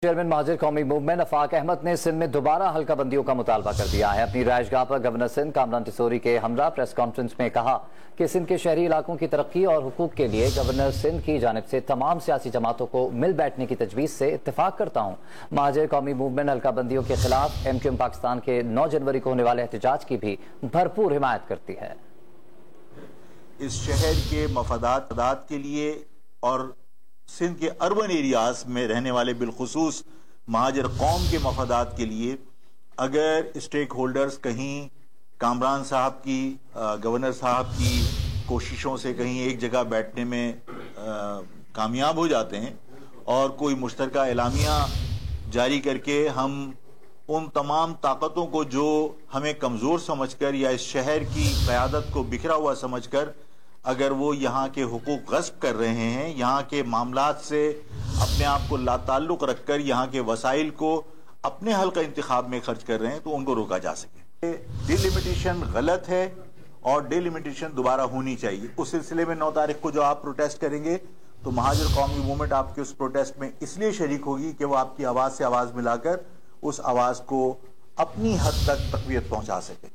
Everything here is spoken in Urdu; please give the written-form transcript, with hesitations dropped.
چیئرمین مہاجر قومی موومنٹ افاق احمد نے سندھ میں دوبارہ حلقہ بندیوں کا مطالبہ کر دیا ہے۔ اپنی رہائش گاہ پر گورنر سندھ کامران ٹیسوری کے ہمراہ پریس کانفرنس میں کہا کہ سندھ کے شہری علاقوں کی ترقی اور حقوق کے لیے گورنر سندھ کی جانب سے تمام سیاسی جماعتوں کو مل بیٹھنے کی تجویز سے اتفاق کرتا ہوں۔ مہاجر قومی موومنٹ حلقہ بندیوں کے خلاف MQM پاکستان کے 9 جنوری کو ہونے والے احتجاج کی بھی بھرپور حمایت کرتی ہے۔ اس شہر کے مفادات کے لیے اور سندھ کے اربن ایریاز میں رہنے والے بالخصوص مہاجر قوم کے مفادات کے لیے اگر اسٹیک ہولڈرز کہیں کامران صاحب کی گورنر صاحب کی کوششوں سے کہیں ایک جگہ بیٹھنے میں کامیاب ہو جاتے ہیں اور کوئی مشترکہ اعلامیہ جاری کر کے ہم ان تمام طاقتوں کو جو ہمیں کمزور سمجھ کر یا اس شہر کی قیادت کو بکھرا ہوا سمجھ کر اگر وہ یہاں کے حقوق غصب کر رہے ہیں، یہاں کے معاملات سے اپنے آپ کو لا تعلق رکھ کر یہاں کے وسائل کو اپنے حلقہ انتخاب میں خرچ کر رہے ہیں تو ان کو روکا جا سکے۔ ڈیلیمیٹیشن غلط ہے اور ڈیلیمیٹیشن دوبارہ ہونی چاہیے۔ اس سلسلے میں 9 تاریخ کو جو آپ پروٹیسٹ کریں گے تو مہاجر قومی موومنٹ آپ کے اس پروٹیسٹ میں اس لیے شریک ہوگی کہ وہ آپ کی آواز سے آواز ملا کر اس آواز کو اپنی حد تک تقویت پہنچا سکے۔